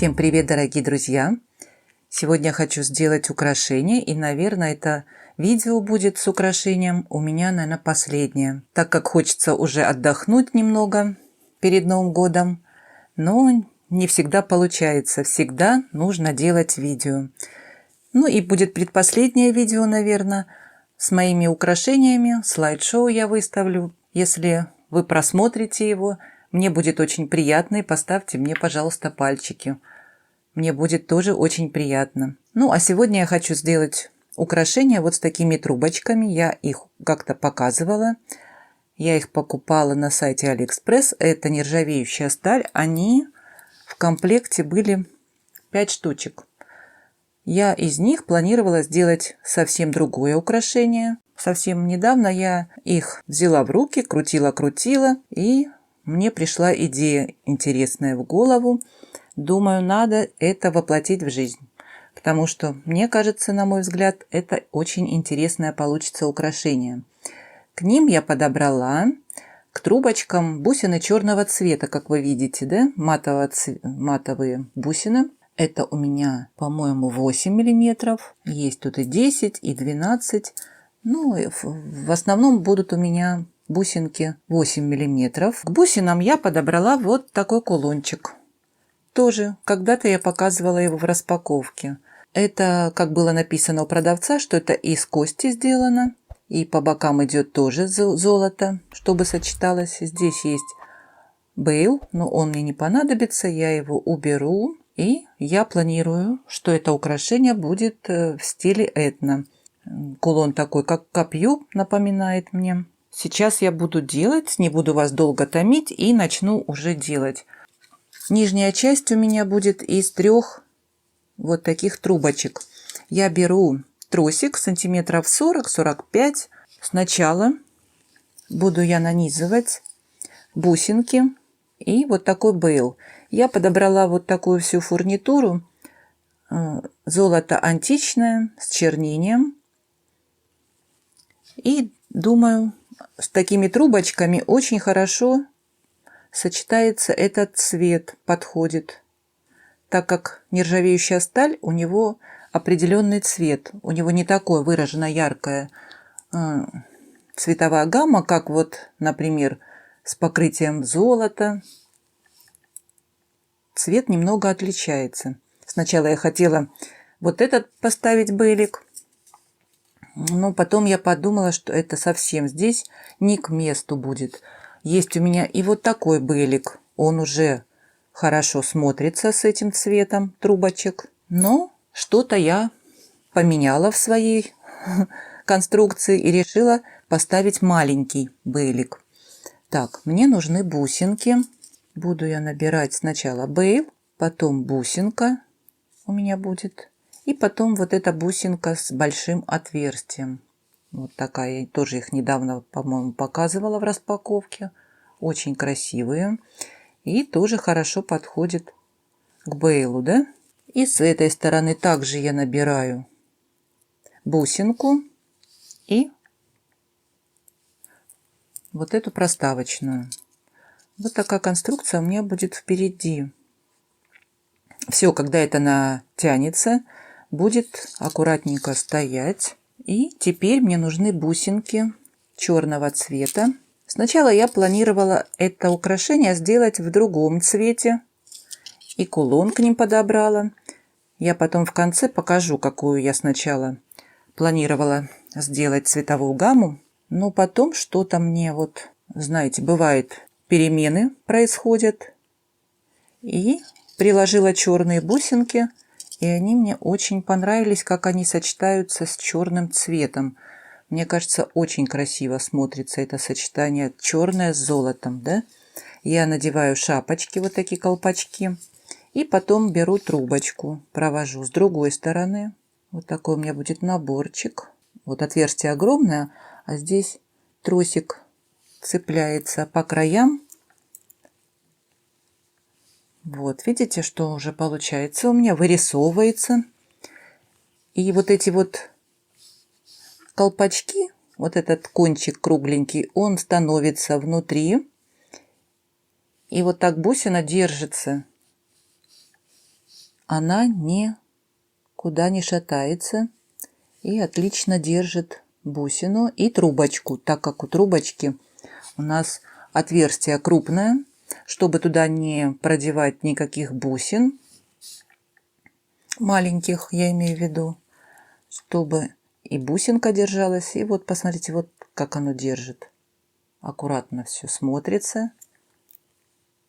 Всем привет, дорогие друзья! Сегодня я хочу сделать украшение, и, наверное, это видео будет с украшением у меня, наверное, последнее, так как хочется уже отдохнуть немного перед Новым годом, но не всегда получается, всегда нужно делать видео. Ну и будет предпоследнее видео, наверное, с моими украшениями, слайд-шоу я выставлю. Если вы просмотрите его, мне будет очень приятно, и поставьте мне, пожалуйста, пальчики. Мне будет тоже очень приятно. Ну, а сегодня я хочу сделать украшения вот с такими трубочками. Я их как-то показывала. Я их покупала на сайте Алиэкспресс. Это нержавеющая сталь. Они в комплекте были 5 штучек. Я из них планировала сделать совсем другое украшение. Совсем недавно я их взяла в руки, крутила-крутила, и мне пришла идея интересная в голову. Думаю, надо это воплотить в жизнь, потому что, мне кажется, на мой взгляд, это очень интересное получится украшение. К ним я подобрала к трубочкам бусины черного цвета, как вы видите, да, матовые бусины. Это у меня, по-моему, 8 миллиметров. Есть тут и 10, и 12. Ну, в основном будут у меня бусинки 8 миллиметров. К бусинам я подобрала вот такой кулончик. Тоже когда-то я показывала его в распаковке. Это, как было написано у продавца, что это из кости сделано. И по бокам идет тоже золото, чтобы сочеталось. Здесь есть бейл, но он мне не понадобится. Я его уберу. И я планирую, что это украшение будет в стиле этно. Кулон такой, как копье, напоминает мне. Сейчас я буду делать, не буду вас долго томить, и начну уже делать. Нижняя часть у меня будет из 3 вот таких трубочек. Я беру тросик сантиметров 40-45. Сначала буду я нанизывать бусинки и вот такой бейл. Я подобрала вот такую всю фурнитуру. Золото античное с чернением. И думаю, с такими трубочками очень хорошо сочетается этот цвет, подходит. Так как нержавеющая сталь, у него определенный цвет. У него не такое выраженно яркая цветовая гамма, как вот, например, с покрытием золота. Цвет немного отличается. Сначала я хотела вот этот поставить бейлик, но потом я подумала, что это совсем здесь не к месту будет. Есть у меня и вот такой бейлик. Он уже хорошо смотрится с этим цветом трубочек. Но что-то я поменяла в своей конструкции и решила поставить маленький бейлик. Так, мне нужны бусинки. Буду я набирать сначала бейл, потом бусинка у меня будет. И потом вот эта бусинка с большим отверстием. Вот такая. Я тоже их недавно, по-моему, показывала в распаковке. Очень красивые. И тоже хорошо подходит к бейлу, да? И с этой стороны также я набираю бусинку и вот эту проставочную. Вот такая конструкция у меня будет впереди. Все, когда это натянется, будет аккуратненько стоять. И теперь мне нужны бусинки черного цвета. Сначала я планировала это украшение сделать в другом цвете. И кулон к ним подобрала. Я потом в конце покажу, какую я сначала планировала сделать цветовую гамму. Но потом что-то мне вот, знаете, бывает, перемены происходят. И приложила черные бусинки. И они мне очень понравились, как они сочетаются с черным цветом. Мне кажется, очень красиво смотрится это сочетание черное с золотом, да? Я надеваю шапочки, вот такие колпачки. И потом беру трубочку, провожу с другой стороны. Вот такой у меня будет наборчик. Вот отверстие огромное, а здесь тросик цепляется по краям. Вот, видите, что уже получается у меня, вырисовывается. И вот эти вот колпачки, вот этот кончик кругленький, он становится внутри. И вот так бусина держится она никуда не шатается и отлично держит бусину и трубочку, так как у трубочки у нас отверстие крупное, чтобы туда не продевать никаких бусин, маленьких я имею в виду, чтобы и бусинка держалась. И вот посмотрите, вот как оно держит. Аккуратно все смотрится.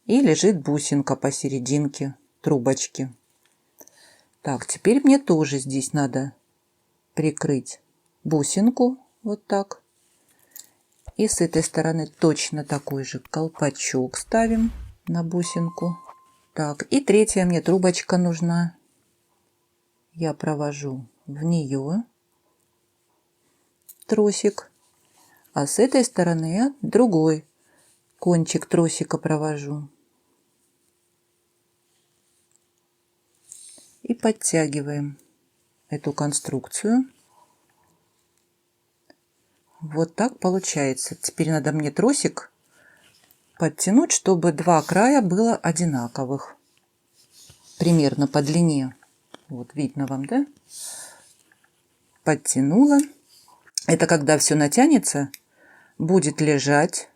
И лежит бусинка посерединке трубочки. Так, теперь мне тоже здесь надо прикрыть бусинку вот так. И с этой стороны точно такой же колпачок ставим на бусинку. Так, и третья мне трубочка нужна. Я провожу в нее тросик, а с этой стороны я другой кончик тросика провожу. И подтягиваем эту конструкцию. Вот так получается. Теперь надо мне тросик подтянуть, чтобы два края было одинаковых. Примерно по длине. Вот видно вам, да? Подтянула. Это когда все натянется, будет лежать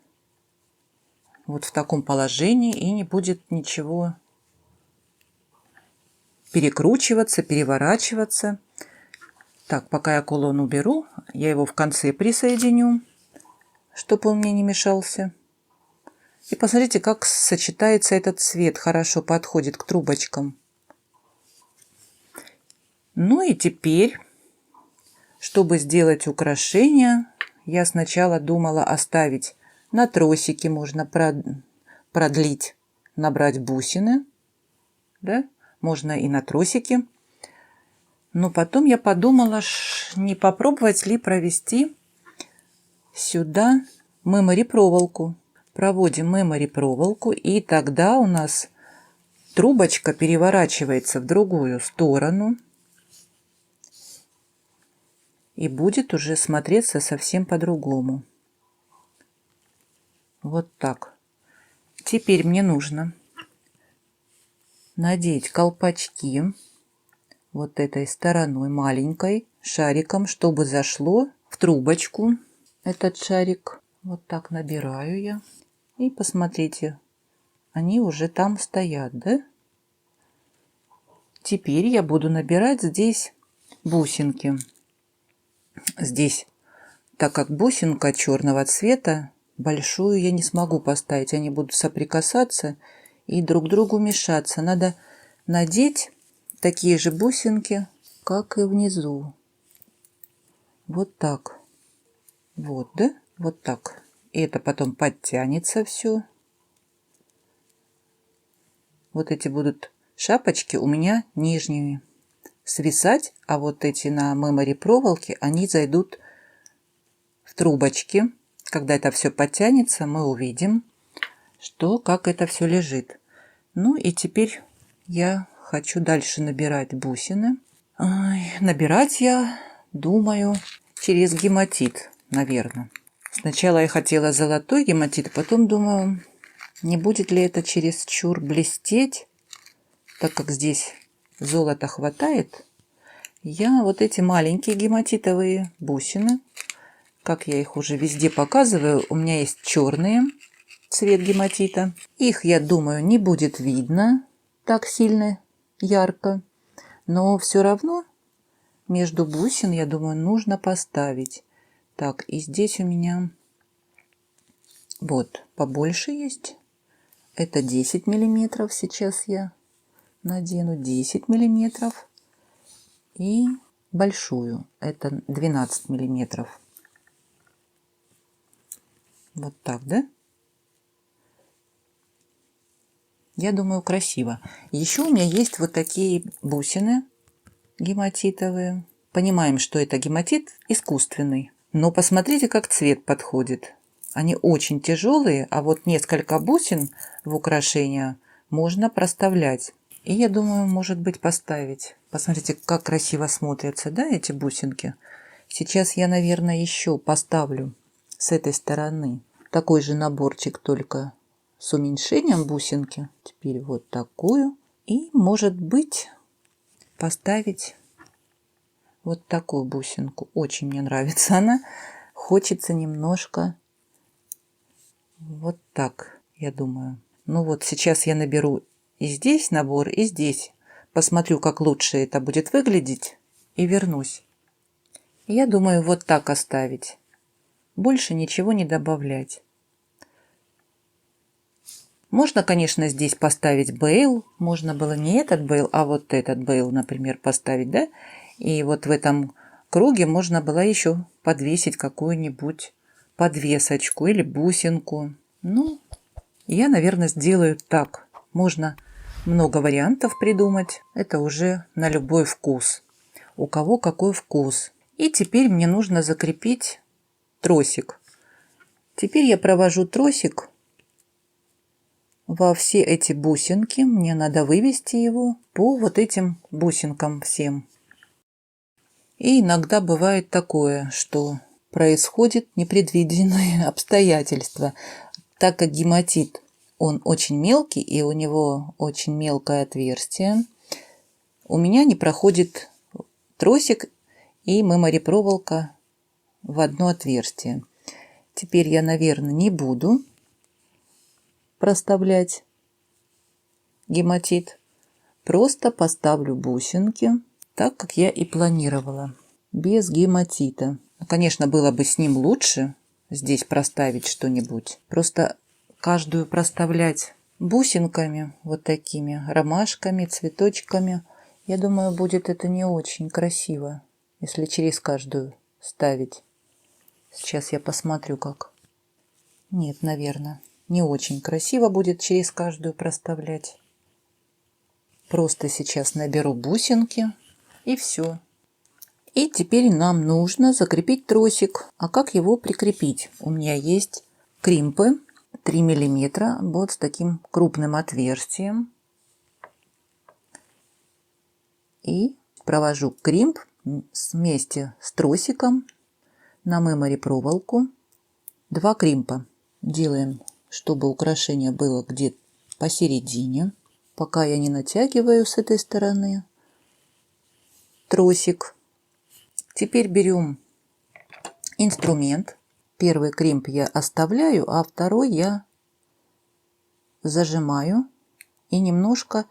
вот в таком положении и не будет ничего перекручиваться, переворачиваться. Так, пока я кулон уберу, я его в конце присоединю, чтобы он мне не мешался. И посмотрите, как сочетается этот цвет, хорошо подходит к трубочкам. Ну и теперь, чтобы сделать украшение, я сначала думала оставить на тросике, можно продлить, набрать бусины, да? Можно и на тросике. Но потом я подумала, не попробовать ли провести сюда мемори проволоку. Проводим мемори проволоку, и тогда у нас трубочка переворачивается в другую сторону и будет уже смотреться совсем по-другому. Вот так. Теперь мне нужно надеть колпачки вот этой стороной маленькой шариком, чтобы зашло в трубочку этот шарик. Вот так набираю я. И посмотрите, они уже там стоят, да? Теперь я буду набирать здесь бусинки. Здесь, так как бусинка черного цвета, большую я не смогу поставить. Они будут соприкасаться и друг другу мешаться. Надо надеть такие же бусинки, как и внизу. Вот так. Вот, да? Вот так. И это потом подтянется все. Вот эти будут шапочки у меня нижними свисать, а вот эти на мемори проволоке, они зайдут в трубочки. Когда это все подтянется, мы увидим, как это все лежит. Ну и теперь я хочу дальше набирать бусины. Набирать я думаю через гематит, наверное. Сначала я хотела золотой гематит, потом думаю, не будет ли это чересчур блестеть, так как здесь золота хватает. Я вот эти маленькие гематитовые бусины, как я их уже везде показываю, у меня есть черные, цвет гематита. Их, я думаю, не будет видно так сильно ярко, но все равно между бусин, я думаю, нужно поставить. Так, и здесь у меня вот побольше есть. Это 10 миллиметров. Сейчас я надену 10 миллиметров. И большую. Это 12 миллиметров. Вот так, да? Я думаю, красиво. Еще у меня есть вот такие бусины гематитовые. Понимаем, что это гематит искусственный. Но посмотрите, как цвет подходит. Они очень тяжелые, а вот несколько бусин в украшения можно проставлять. И я думаю, может быть, поставить. Посмотрите, как красиво смотрятся, да, эти бусинки. Сейчас я, наверное, еще поставлю с этой стороны такой же наборчик, только с уменьшением бусинки. Теперь вот такую. И, может быть, поставить вот такую бусинку. Очень мне нравится она. Хочется немножко вот так, я думаю. Ну вот сейчас я наберу и здесь набор, и здесь. Посмотрю, как лучше это будет выглядеть, и вернусь. Я думаю, вот так оставить. Больше ничего не добавлять. Можно, конечно, здесь поставить бейл. Можно было не этот бейл, а вот этот бейл, например, поставить, да? И вот в этом круге можно было еще подвесить какую-нибудь подвесочку или бусинку. Ну, я, наверное, сделаю так. Можно много вариантов придумать. Это уже на любой вкус. У кого какой вкус. И теперь мне нужно закрепить тросик. Теперь я провожу тросик во все эти бусинки. Мне надо вывести его по вот этим бусинкам всем. И иногда бывает такое, что происходит непредвиденные обстоятельства. Так как гематит, он очень мелкий и у него очень мелкое отверстие, у меня не проходит тросик и мемори-проволока в одно отверстие. Теперь я, наверное, не буду проставлять гематит. Просто поставлю бусинки, так как я и планировала, без гематита. Конечно, было бы с ним лучше здесь проставить что-нибудь. Просто каждую проставлять бусинками, вот такими ромашками, цветочками, я думаю, будет это не очень красиво, если через каждую ставить. Сейчас я посмотрю, как. Нет, наверное, не очень красиво будет через каждую проставлять. Просто сейчас наберу бусинки и все. И теперь нам нужно закрепить тросик. А как его прикрепить? У меня есть кримпы 3 миллиметра вот с таким крупным отверстием. И провожу кримп вместе с тросиком на мемори проволоку. 2 кримпа. Делаем, чтобы украшение было где-то посередине. Пока я не натягиваю с этой стороны тросик. Теперь берем инструмент. Первый кримп я оставляю, а второй я зажимаю и немножко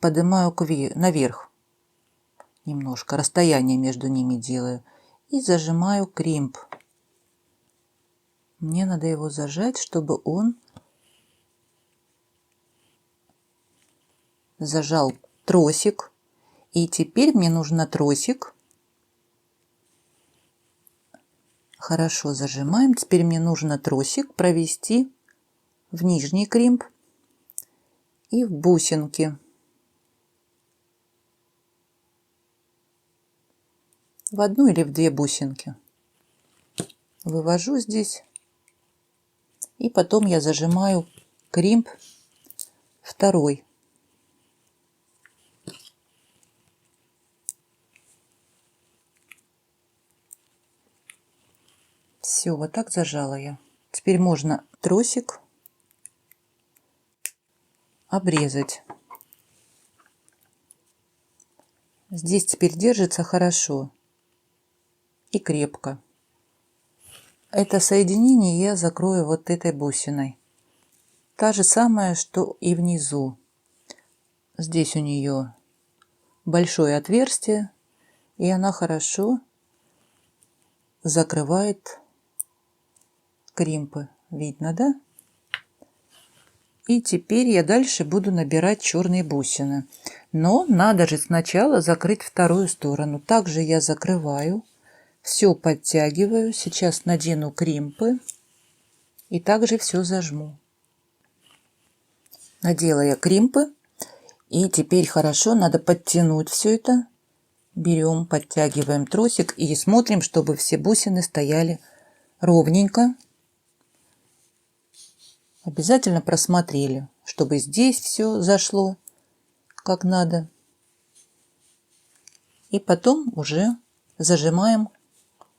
поднимаю наверх. Немножко расстояние между ними делаю. И зажимаю кримп. Мне надо его зажать, чтобы он зажал тросик. И теперь мне нужно тросик. Хорошо зажимаем. Теперь мне нужно тросик провести в нижний кримп и в бусинки. В одну или в 2 бусинки. Вывожу здесь. И потом я зажимаю кримп второй. Все, вот так зажала я. Теперь можно тросик обрезать. Здесь теперь держится хорошо и крепко. Это соединение я закрою вот этой бусиной. Та же самая, что и внизу. Здесь у нее большое отверстие, и она хорошо закрывает кримпы. Видно, да? И теперь я дальше буду набирать черные бусины. Но надо же сначала закрыть вторую сторону. Также я закрываю, все подтягиваю. Сейчас надену кримпы и также все зажму. Надела я кримпы. И теперь хорошо, надо подтянуть все это. Берем, подтягиваем тросик и смотрим, чтобы все бусины стояли ровненько. Обязательно просмотрели, чтобы здесь все зашло как надо. И потом уже зажимаем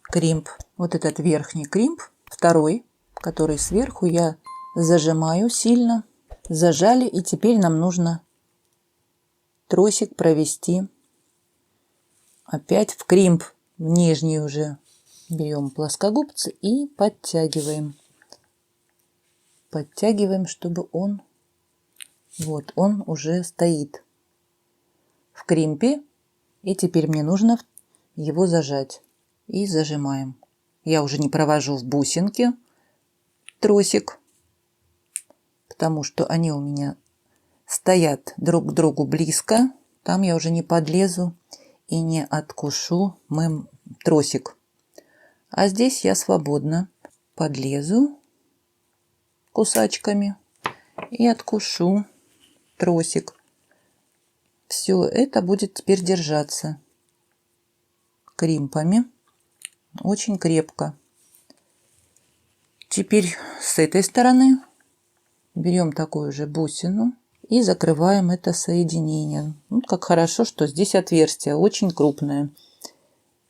кримп. Вот этот верхний кримп, второй, который сверху, я зажимаю сильно. Зажали, и теперь нам нужно тросик провести опять в кримп, в нижний уже. Берем плоскогубцы и подтягиваем. Подтягиваем, чтобы он уже стоит в кримпе. И теперь мне нужно его зажать. И зажимаем. Я уже не провожу в бусинки тросик, потому что они у меня стоят друг к другу близко. Там я уже не подлезу и не откушу тросик. А здесь я свободно подлезу кусачками и откушу тросик. Все это будет теперь держаться кримпами очень крепко. Теперь с этой стороны берем такую же бусину и закрываем это соединение. Вот как хорошо, что здесь отверстие очень крупное.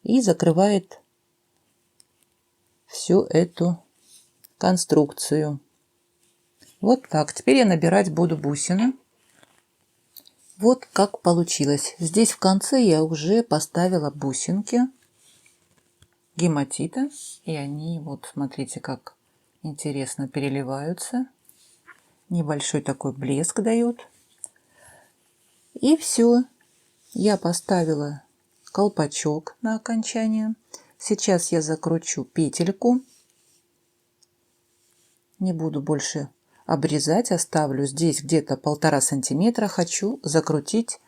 И закрывает всю эту конструкцию. Вот так. Теперь я набирать буду бусины. Вот как получилось. Здесь в конце я уже поставила бусинки гематита. И они, вот смотрите, как интересно переливаются. Небольшой такой блеск дают. И все. Я поставила колпачок на окончание. Сейчас я закручу петельку. Не буду больше обрезать, оставлю здесь где-то 1,5 сантиметра. Хочу закрутить,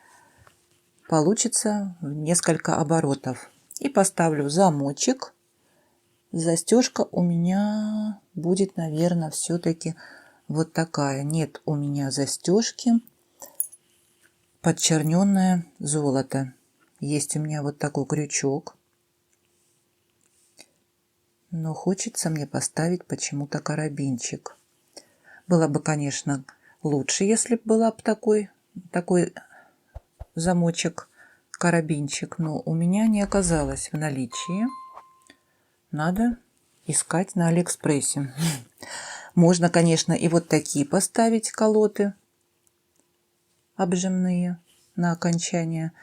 получится в несколько оборотов. И поставлю замочек. Застежка у меня будет, наверное, все-таки вот такая. Нет у меня застежки. Подчерненное золото. Есть у меня вот такой крючок. Но хочется мне поставить почему-то карабинчик. Было бы, конечно, лучше, если бы была бы такой замочек, карабинчик. Но у меня не оказалось в наличии. Надо искать на Алиэкспрессе. Можно, конечно, и вот такие поставить колоты обжимные на окончание.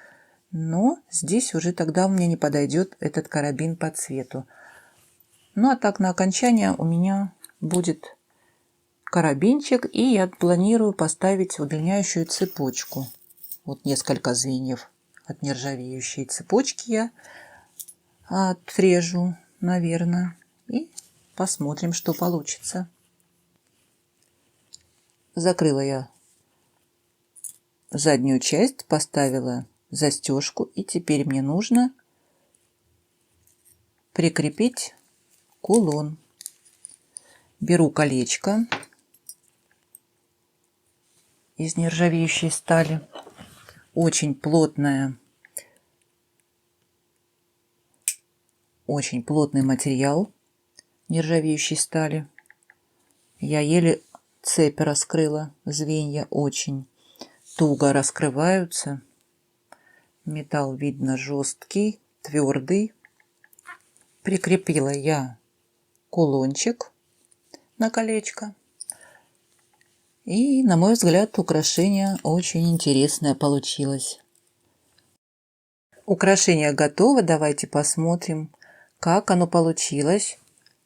Но здесь уже тогда у меня не подойдет этот карабин по цвету. Ну а так на окончание у меня будет карабинчик. И я планирую поставить удлиняющую цепочку. Вот несколько звеньев от нержавеющей цепочки я отрежу, наверное. И посмотрим, что получится. Закрыла я заднюю часть, поставила застежку. И теперь мне нужно прикрепить кулон. Беру колечко из нержавеющей стали. Очень плотный материал нержавеющей стали. Я еле цепь раскрыла. Звенья очень туго раскрываются. Металл видно жесткий, твердый. Прикрепила я кулончик на колечко. И, на мой взгляд, украшение очень интересное получилось. Украшение готово. Давайте посмотрим, как оно получилось.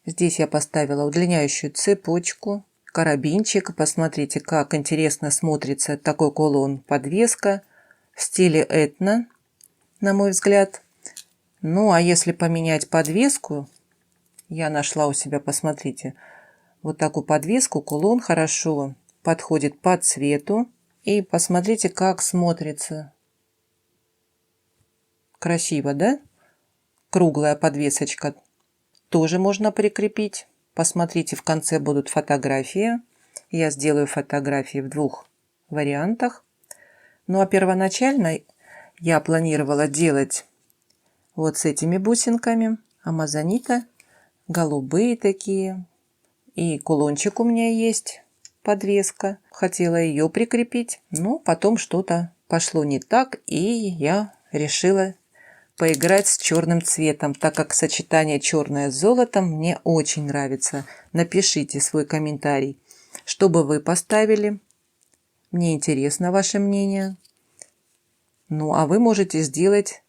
Здесь я поставила удлиняющую цепочку, карабинчик. Посмотрите, как интересно смотрится такой кулон-подвеска в стиле этно, на мой взгляд. Ну, а если поменять подвеску, я нашла у себя, посмотрите, вот такую подвеску, кулон хорошо подходит по цвету. И посмотрите, как смотрится. Красиво, да? Круглая подвесочка. Тоже можно прикрепить. Посмотрите, в конце будут фотографии. Я сделаю фотографии в 2 вариантах. Ну а первоначально я планировала делать вот с этими бусинками амазонита. Голубые такие. И кулончик у меня есть. Подвеска. Хотела ее прикрепить, но потом что-то пошло не так, и я решила поиграть с черным цветом, так как сочетание черное с золотом мне очень нравится. Напишите свой комментарий, что бы вы поставили. Мне интересно ваше мнение. Ну, а вы можете сделать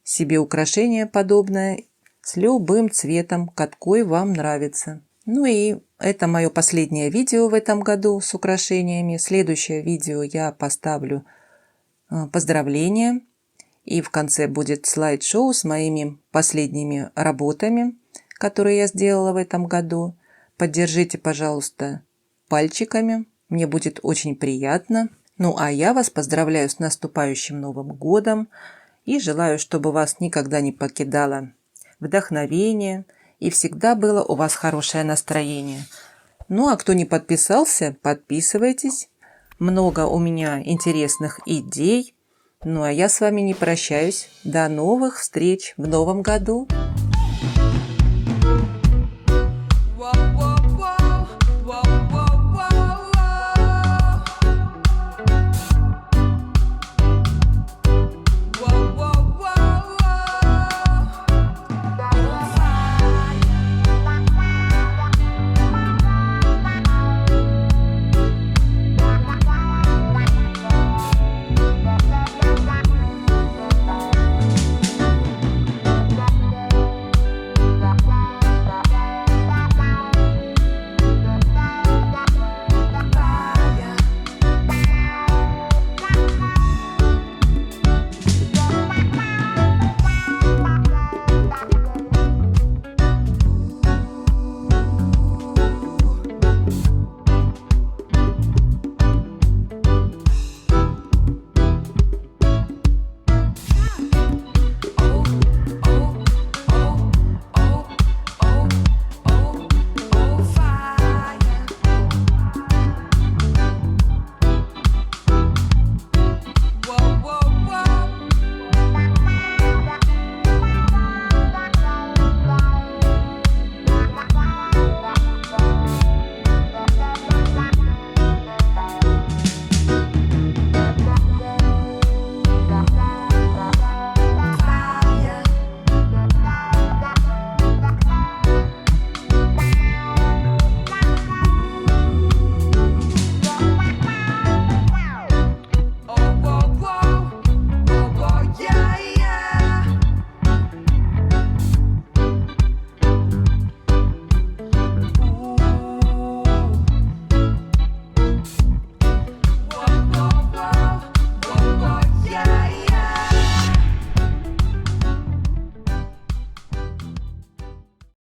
себе украшение подобное с любым цветом, какой вам нравится. Ну и это мое последнее видео в этом году с украшениями. Следующее видео я поставлю поздравления. И в конце будет слайд-шоу с моими последними работами, которые я сделала в этом году. Поддержите, пожалуйста, пальчиками. Мне будет очень приятно. Ну а я вас поздравляю с наступающим Новым годом и желаю, чтобы вас никогда не покидало вдохновение и всегда было у вас хорошее настроение. Ну а кто не подписался, подписывайтесь. Много у меня интересных идей. Ну а я с вами не прощаюсь. До новых встреч в новом году.